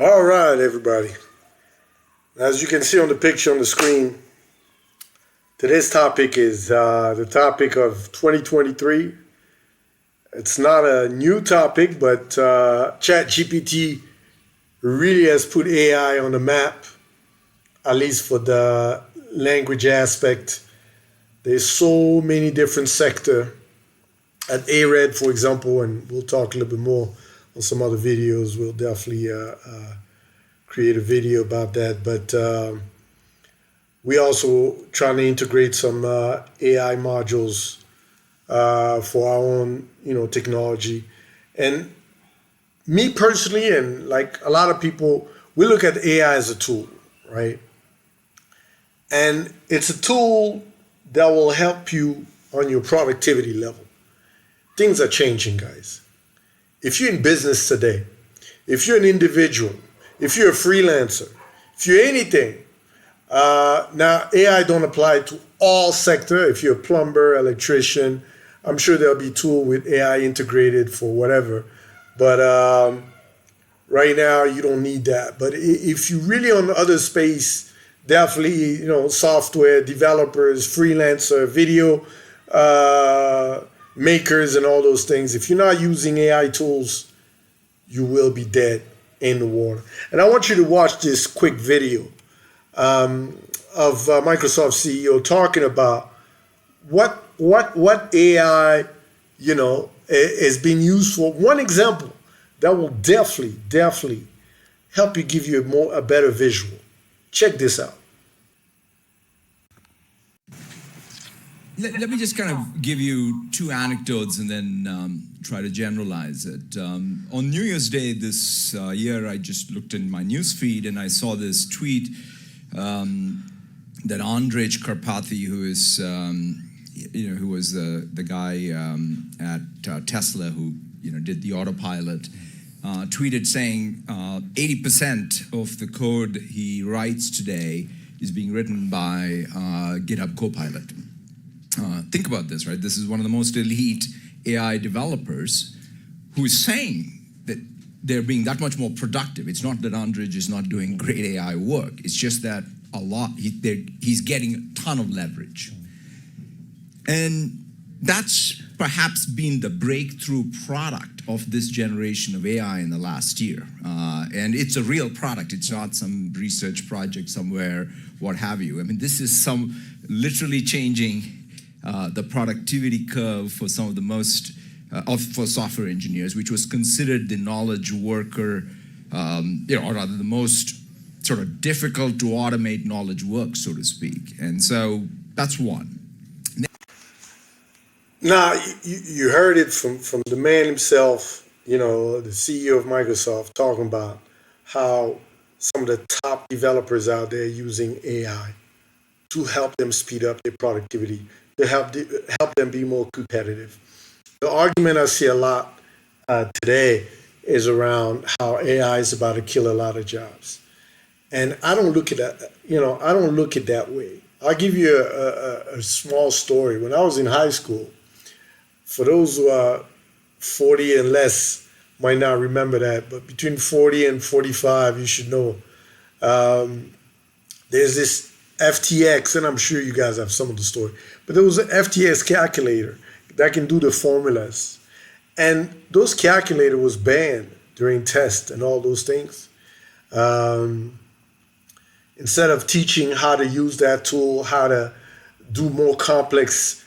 All right, everybody. As you can see on the picture on the screen, today's topic is the topic of 2023. It's not a new topic, but ChatGPT really has put AI on the map, at least for the language aspect. There's so many different sectors. At ARED, for example, and we'll talk a little bit more on some other videos. We'll definitely create a video about that. But we also trying to integrate some AI modules for our own, technology. And me personally, and like a lot of people, we look at AI as a tool, right? And it's a tool that will help you on your productivity level. Things are changing, guys. If you're in business today, if you're an individual, if you're a freelancer, if you're anything, now AI don't apply to all sector. If you're a plumber, electrician, I'm sure there'll be tool with AI integrated for whatever. But right now, you don't need that. But if you really on the other space, definitely, software developers, freelancer, video makers and all those things. If you're not using AI tools, you will be dead in the water. And I want you to watch this quick video of Microsoft CEO talking about what AI, is being used for. One example that will definitely help you give you a better visual. Check this out. Let me just kind of give you two anecdotes and then try to generalize it. On New Year's Day this year, I just looked in my news feed and I saw this tweet that Andrej Karpathy, who is, who was the guy at Tesla who, did the autopilot, tweeted saying 80% of the code he writes today is being written by GitHub Copilot. Think about this, right? This is one of the most elite AI developers who is saying that they're being that much more productive. It's not that Andrej is not doing great AI work. It's just that he's getting a ton of leverage. And that's perhaps been the breakthrough product of this generation of AI in the last year. And it's a real product. It's not some research project somewhere, what have you. I mean, this is some literally changing the productivity curve for some of the most, for software engineers, which was considered the knowledge worker, or rather the most sort of difficult to automate knowledge work, so to speak. And so that's one. Now, you heard it from the man himself, the CEO of Microsoft, talking about how some of the top developers out there using AI to help them speed up their productivity, to help them be more competitive. The argument I see a lot today is around how AI is about to kill a lot of jobs. And I don't look at that, I don't look at that way. I'll give you a small story. When I was in high school, for those who are 40 and less might not remember that, but between 40 and 45, you should know. There's this FTX, and I'm sure you guys have some of the story, but there was an FTX calculator that can do the formulas. And those calculator was banned during tests and all those things. Instead of teaching how to use that tool, how to do more complex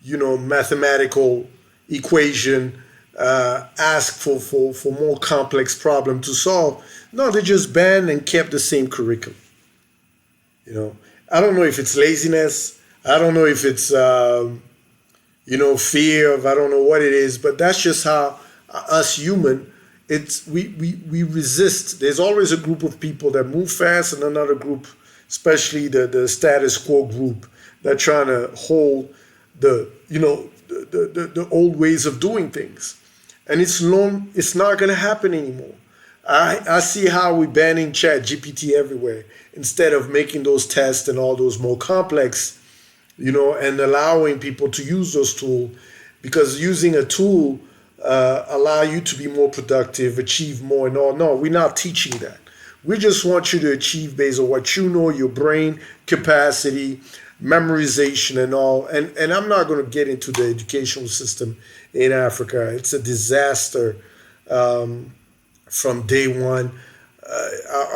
mathematical equation, ask for more complex problem to solve. No, they just banned and kept the same curriculum. I don't know if it's laziness. I don't know if it's, fear of, I don't know what it is, but that's just how us human, we resist. There's always a group of people that move fast and another group, especially the status quo group, that trying to hold the old ways of doing things. And it's not going to happen anymore. I see how we're banning ChatGPT everywhere instead of making those tests and all those more complex, and allowing people to use those tools, because using a tool allow you to be more productive, achieve more and all. No, we're not teaching that. We just want you to achieve based on what you know, your brain capacity, memorization and all. And I'm not going to get into the educational system in Africa. It's a disaster from day one.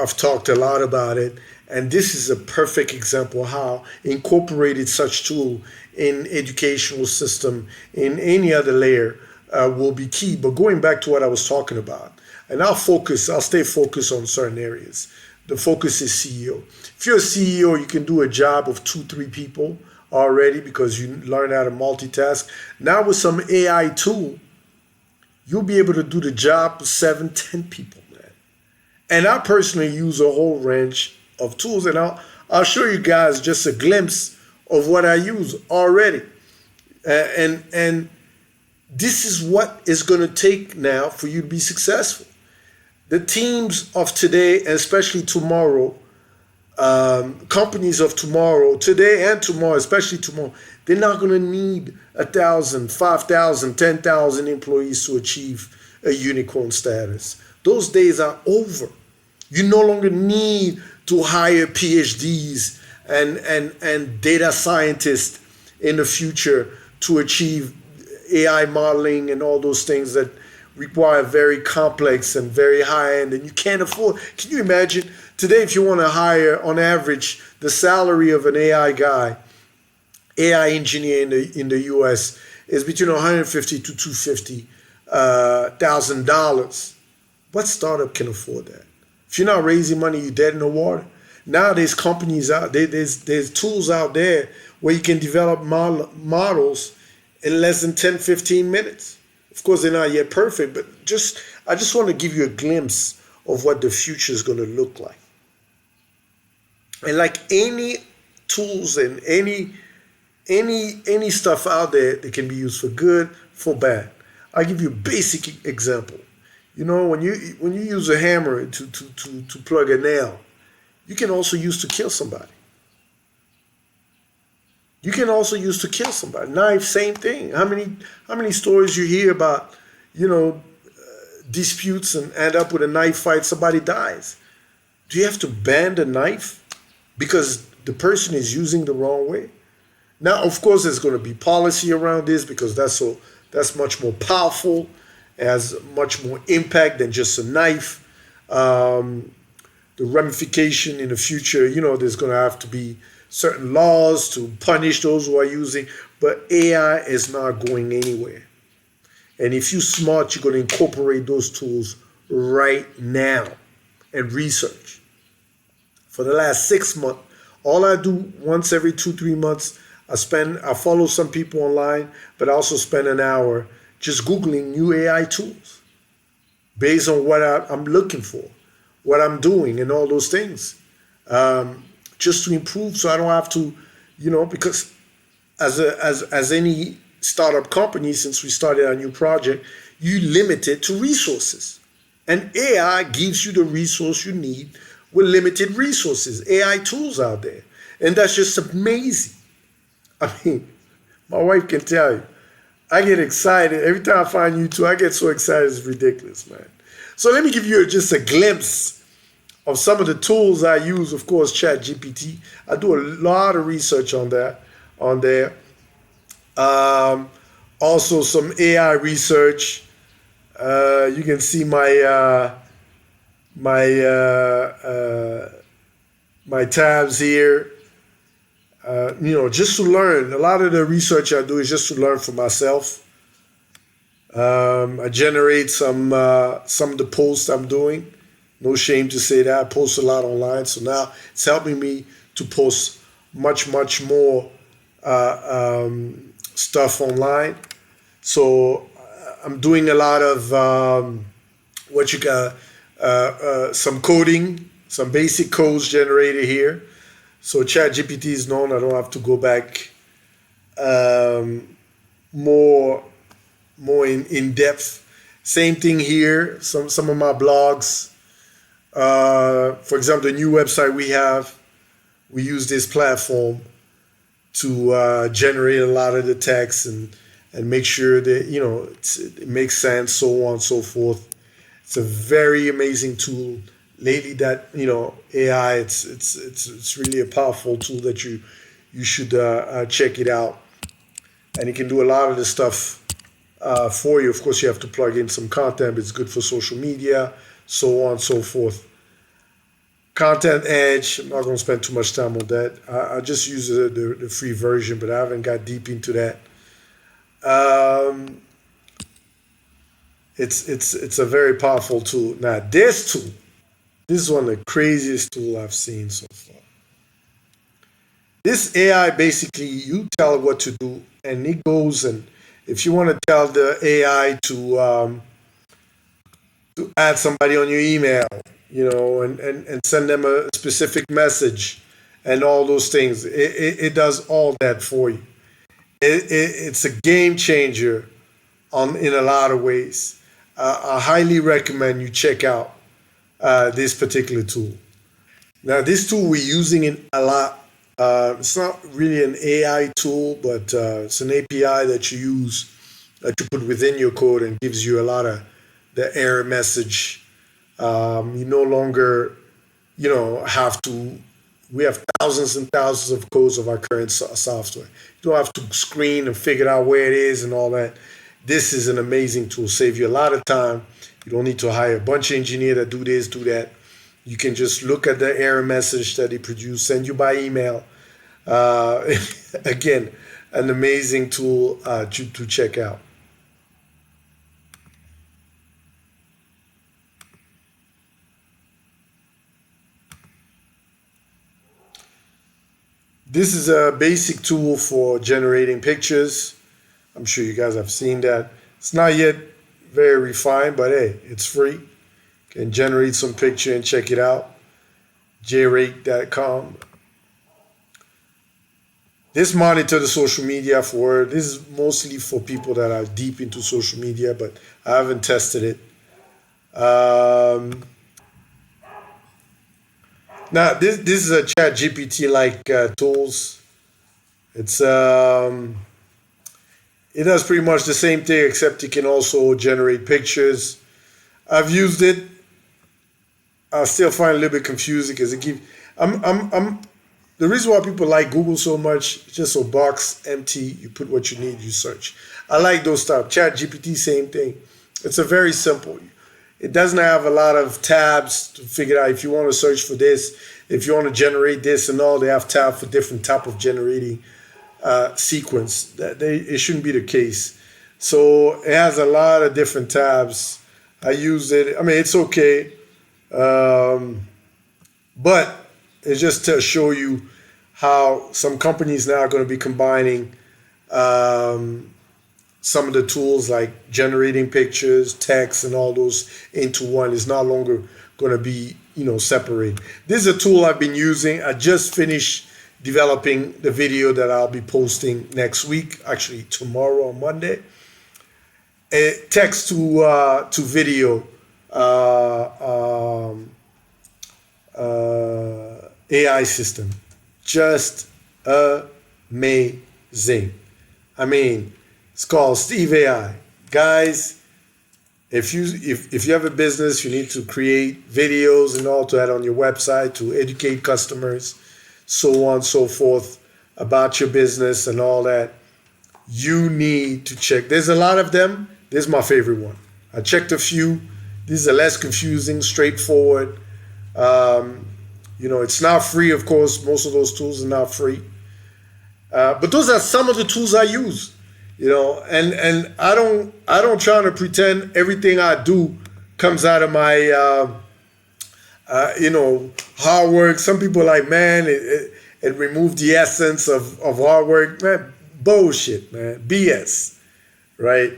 I've talked a lot about it. And this is a perfect example of how incorporated such tool in educational system in any other layer will be key. But going back to what I was talking about, and I'll stay focused on certain areas. The focus is CEO. If you're a CEO, you can do a job of 2-3 people already because you learn how to multitask. Now with some AI tool, you'll be able to do the job of 7-10 people, man. And I personally use a whole range of tools, and I'll show you guys just a glimpse of what I use already. And this is what is going to take now for you to be successful. The teams of today, and especially tomorrow, companies of tomorrow, today and tomorrow, especially tomorrow, they're not going to need 1,000, 5,000, 10,000 employees to achieve a unicorn status. Those days are over. You no longer need to hire PhDs and data scientists in the future to achieve AI modeling and all those things that require very complex and very high end, and you can't afford. Can you imagine today if you want to hire on average the salary of an AI guy, AI engineer in the US is between $150 to $250,000. What startup can afford that? If you're not raising money, you're dead in the water. Now there's companies out there, there's tools out there where you can develop models in less than 10, 15 minutes. Of course, they're not yet perfect, but I just want to give you a glimpse of what the future is going to look like. And like any tools and any stuff out there that can be used for good, for bad. I'll give you a basic example. You know, when you use a hammer to plug a nail, you can also use to kill somebody. You can also use to kill somebody. Knife, same thing. How many stories you hear about, disputes and end up with a knife fight, somebody dies. Do you have to ban the knife because the person is using the wrong way? Now, of course, there's going to be policy around this because that's much more powerful, has much more impact than just a knife. The ramification in the future, there's going to have to be certain laws to punish those who are using, but AI is not going anywhere. And if you're smart, you're going to incorporate those tools right now and research. For the last 6 months, all I do once every 2-3 months, I follow some people online, but I also spend an hour just Googling new AI tools based on what I'm looking for, what I'm doing and all those things. Just to improve, so I don't have to, because as any startup company, since we started our new project, you limit it to resources. And AI gives you the resource you need with limited resources, AI tools out there. And that's just amazing. I mean, my wife can tell you, I get excited. Every time I find YouTube, I get so excited, it's ridiculous, man. So let me give you just a glimpse of some of the tools I use. Of course, ChatGPT. I do a lot of research on there. Also some AI research. You can see my tabs here. Just to learn. A lot of the research I do is just to learn for myself. I generate some of the posts I'm doing. No shame to say that. I post a lot online. So now it's helping me to post much, much more stuff online. So I'm doing a lot of some coding, some basic codes generated here. So ChatGPT is known. I don't have to go back more in depth. Same thing here. Some of my blogs. For example, the new website we use this platform to generate a lot of the text and and make sure that, it makes sense, so on and so forth. It's a very amazing tool. Lately, that, AI, it's really a powerful tool that you should check it out. And it can do a lot of the stuff for you. Of course, you have to plug in some content, but it's good for social media, so on and so forth. Content Edge, I'm not going to spend too much time on that. I just use the free version, but I haven't got deep into that. It's a very powerful tool. Now, this tool, this is one of the craziest tools I've seen so far. This AI, basically, you tell it what to do, and it goes, and if you want to tell the AI to add somebody on your email, and send them a specific message and all those things, it does all that for you. It's a game changer in a lot of ways. I highly recommend you check out this particular tool. Now, this tool we're using it a lot. It's not really an AI tool, but it's an API that you use, that you put within your code, and gives you a lot of the error message. You no longer, have to. We have thousands and thousands of codes of our current software. You don't have to screen and figure out where it is and all that. This is an amazing tool. Save you a lot of time. You don't need to hire a bunch of engineers that do this, do that. You can just look at the error message that they produce, send you by email. Again, an amazing tool to check out. This is a basic tool for generating pictures. I'm sure you guys have seen that. It's not yet very refined, but hey, it's free. You can generate some picture and check it out. jrake.com. This monitor the social media for, this is mostly for people that are deep into social media, but I haven't tested it. Now, this is a ChatGPT-like tools. It does pretty much the same thing, except it can also generate pictures. I've used it. I still find it a little bit confusing because it gives. The reason why people like Google so much, it's just a box empty. You put what you need, you search. I like those stuff. ChatGPT, same thing. It's a very simple. It doesn't have a lot of tabs to figure out if you want to search for this, if you want to generate this and all. They have tabs for different type of generating sequence. It shouldn't be the case. So it has a lot of different tabs. I use it. I mean, it's okay, but it's just to show you how some companies now are going to be combining some of the tools like generating pictures, text, and all those into one. Is no longer going to be, separate. This is a tool I've been using. I just finished developing the video that I'll be posting next week, actually tomorrow on Monday. A text to video AI system. Just amazing. I mean, it's called Steve AI. Guys, if you have a business, you need to create videos and all to add on your website to educate customers, so on and so forth, about your business and all that, you need to check. There's a lot of them. This is my favorite one. I checked a few. These are less confusing, straightforward. It's not free, of course. Most of those tools are not free. But those are some of the tools I use. And I don't try to pretend everything I do comes out of my hard work. Some people are like, man, it removed the essence of hard work. Man, bullshit, man. BS. Right?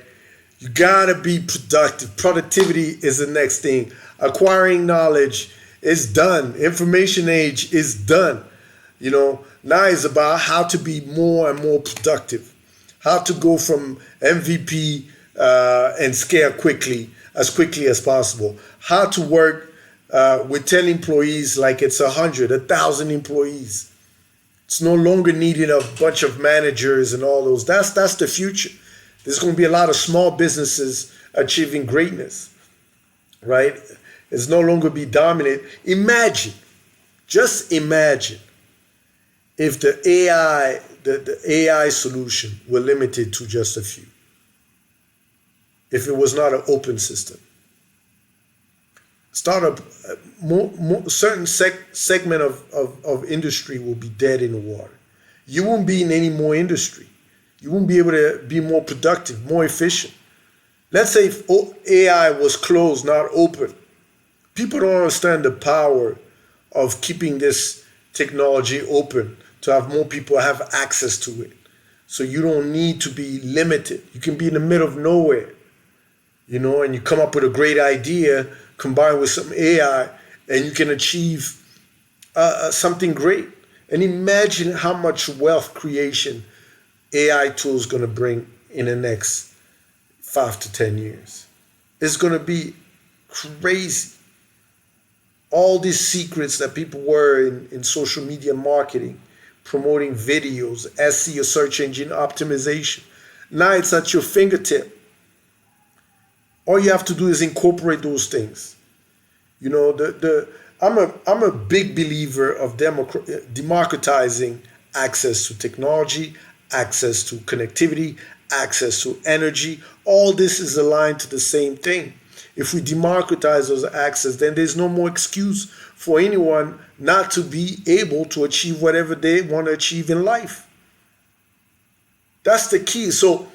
You gotta be productive. Productivity is the next thing. Acquiring knowledge is done. Information age is done. Now it's about how to be more and more productive. How to go from MVP and scale as quickly as possible. How to work with 10 employees like it's 100, 1,000 employees. It's no longer needing a bunch of managers and all those. That's the future. There's going to be a lot of small businesses achieving greatness, right? It's no longer be dominant. Imagine, just imagine if the AI solution were limited to just a few. If it was not an open system. Startup, certain segment of industry will be dead in the water. You won't be in any more industry. You won't be able to be more productive, more efficient. Let's say if AI was closed, not open. People don't understand the power of keeping this technology open to have more people have access to it. So you don't need to be limited. You can be in the middle of nowhere, and you come up with a great idea combined with some AI, and you can achieve something great. And imagine how much wealth creation AI tools going to bring in the next 5 to 10 years. It's going to be crazy. All these secrets that people were in social media marketing, promoting videos, SEO, search engine optimization. Now it's at your fingertip. All you have to do is incorporate those things. I'm a big believer of democratizing access to technology, access to connectivity, access to energy. All this is aligned to the same thing. If we democratize those access, then there's no more excuse for anyone not to be able to achieve whatever they want to achieve in life. That's the key. So,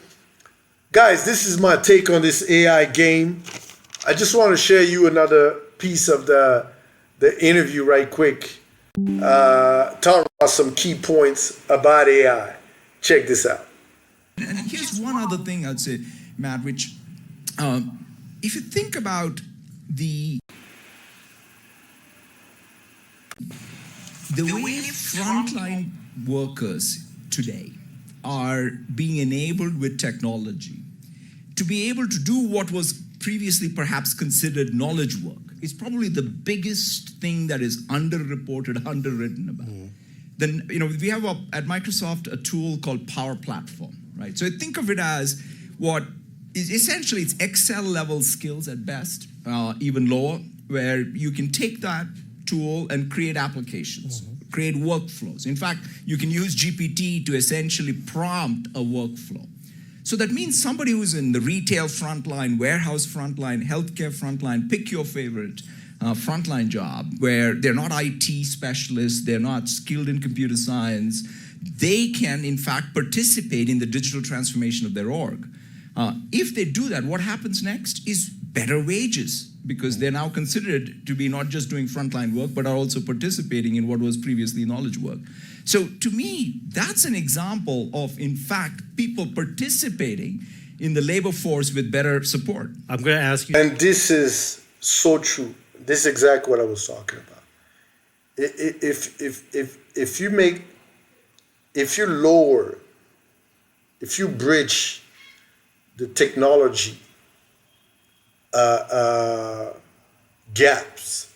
guys, this is my take on this AI game. I just want to share you another piece of the interview right quick. Talk about some key points about AI. Check this out. And here's one other thing I'd say, Matt, which if you think about the way frontline workers today are being enabled with technology to be able to do what was previously perhaps considered knowledge work is probably the biggest thing that is underreported, underwritten about. Then, we have at Microsoft a tool called Power Platform, right? So think of it as what is essentially it's Excel level skills at best, even lower, where you can take that tool and create applications, create workflows. In fact, you can use GPT to essentially prompt a workflow. So that means somebody who's in the retail frontline, warehouse frontline, healthcare frontline, pick your favorite frontline job, where they're not IT specialists, they're not skilled in computer science, they can in fact participate in the digital transformation of their org. If they do that, what happens next is better wages, because they're now considered to be not just doing frontline work, but are also participating in what was previously knowledge work. So to me, that's an example of, in fact, people participating in the labor force with better support. I'm going to ask you. And this is so true. This is exactly what I was talking about. If you bridge the technology gaps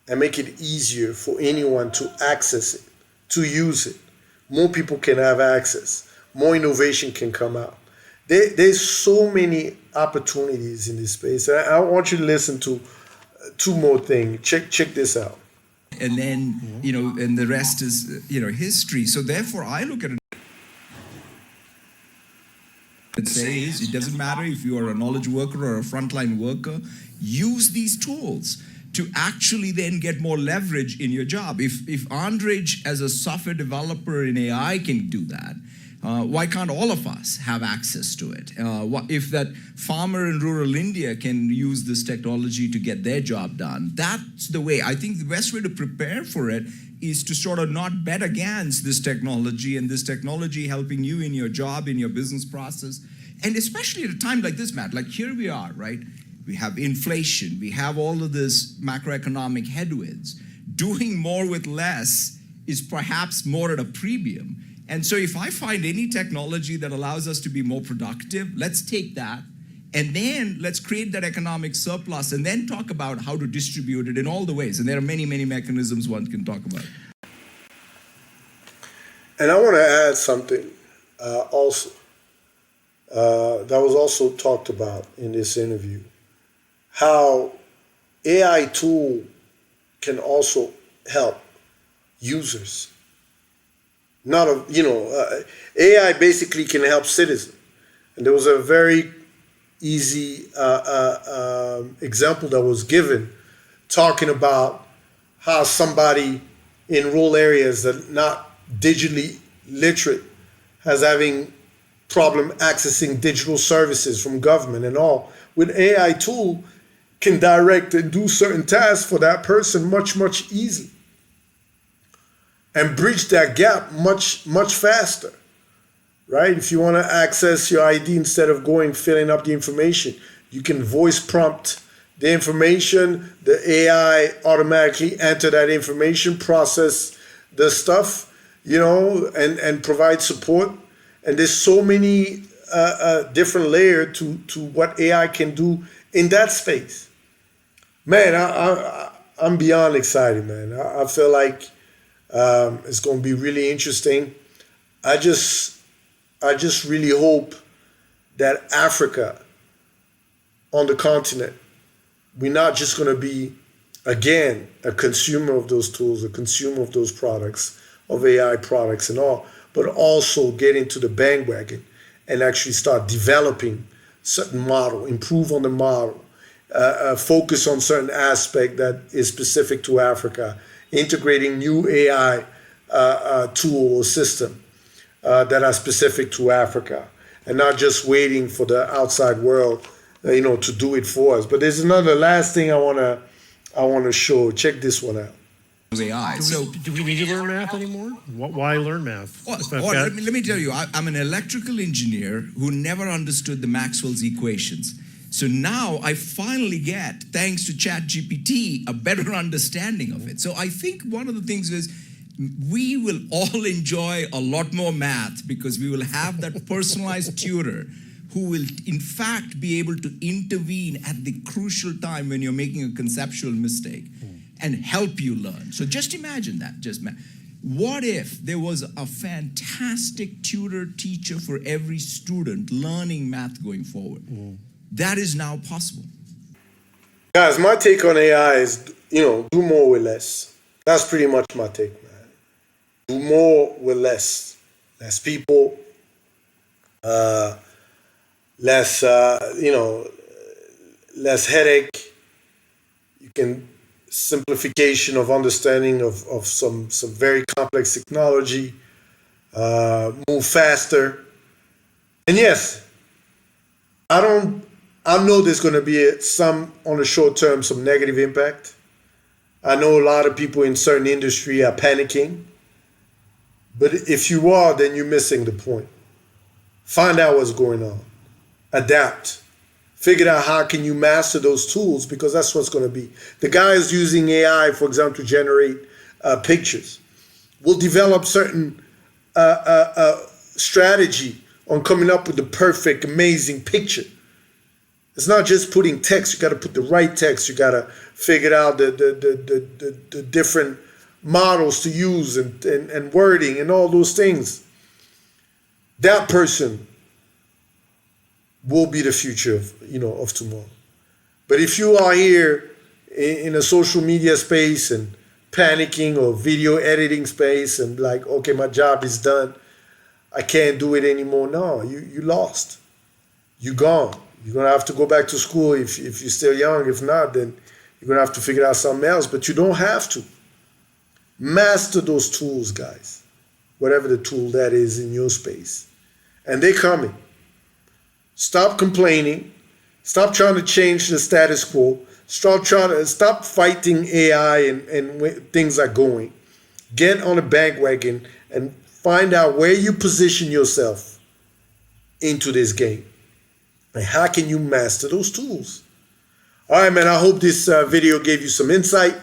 and make it easier for anyone to access it, to use it, more people can have access, more innovation can come out. There's so many opportunities in this space. I want you to listen to two more things. Check this out. And then, and the rest is, history. So therefore, I look at it. It says it doesn't matter if you are a knowledge worker or a frontline worker, use these tools to actually then get more leverage in your job. If Andrej as a software developer in AI can do that, why can't all of us have access to it? If that farmer in rural India can use this technology to get their job done, that's the way. I think the best way to prepare for it is to sort of not bet against this technology and this technology helping you in your job, in your business process. And especially at a time like this, Matt, like here we are, right? We have inflation, we have all of this macroeconomic headwinds. Doing more with less is perhaps more at a premium. And so if I find any technology that allows us to be more productive, let's take that, and then let's create that economic surplus, and then talk about how to distribute it in all the ways. And there are many, many mechanisms one can talk about. And I want to add something also. that was also talked about in this interview. How AI tool can also help users. Not a, AI basically can help citizens. And there was a very easy example that was given talking about how somebody in rural areas that not digitally literate has having problem accessing digital services from government and all. With AI tool can direct and do certain tasks for that person much easier and bridge that gap much faster, right? If you want to access your ID instead of filling up the information, you can voice prompt the information, the AI automatically enter that information, process the stuff, and provide support. And there's so many different layers to what AI can do in that space. Man, I'm beyond excited, man. I feel like it's going to be really interesting. I just really hope that Africa on the continent, we're not just going to be, again, a consumer of those tools, a consumer of those products, of AI products and all, but also get into the bandwagon and actually start developing certain model, improve on the model, focus on certain aspect that is specific to Africa, integrating new AI tool or system that are specific to Africa, and not just waiting for the outside world, to do it for us. But there's another last thing I wanna show. Check this one out. AI. Do we need to learn math anymore? Why learn math? Let me tell you, I'm an electrical engineer who never understood the Maxwell's equations. So now I finally get, thanks to ChatGPT, a better understanding of it. So I think one of the things is we will all enjoy a lot more math because we will have that personalized tutor who will in fact be able to intervene at the crucial time when you're making a conceptual mistake and help you learn. So just imagine that. What if there was a fantastic tutor teacher for every student learning math going forward? That is now possible. Guys, my take on AI is, do more with less. That's pretty much my take, man. Do more with less. Less people, less headache. You can simplification of understanding of some very complex technology, move faster. And yes, I know there's going to be some, on the short term, some negative impact. I know a lot of people in certain industry are panicking. But if you are, then you're missing the point. Find out what's going on. Adapt. Figure out how can you master those tools, because that's what's going to be. The guys using AI, for example, to generate pictures will develop certain strategy on coming up with the perfect, amazing picture. It's not just putting text. You got to put the right text. You got to figure out the different models to use and wording and all those things. That person will be the future of tomorrow. But if you are here in a social media space and panicking, or video editing space and like, okay, my job is done, I can't do it anymore. No, you lost. You're gone. You're going to have to go back to school if you're still young. If not, then you're going to have to figure out something else. But you don't have to. Master those tools, guys. Whatever the tool that is in your space. And they're coming. Stop complaining. Stop trying to change the status quo. Stop fighting AI and things are going. Get on a bandwagon and find out where you position yourself into this game. And how can you master those tools? All right, man, I hope this video gave you some insight.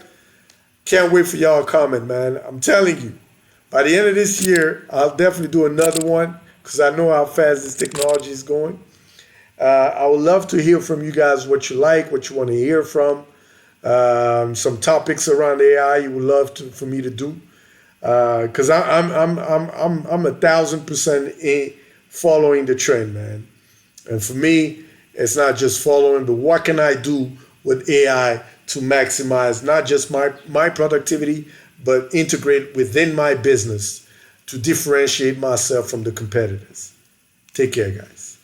Can't wait for y'all to comment, man. I'm telling you, by the end of this year, I'll definitely do another one because I know how fast this technology is going. I would love to hear from you guys what you like, what you want to hear from. Some topics around AI you would love for me to do. Because I'm 1,000% following the trend, man. And for me, it's not just following, but what can I do with AI to maximize not just my productivity, but integrate within my business to differentiate myself from the competitors. Take care, guys.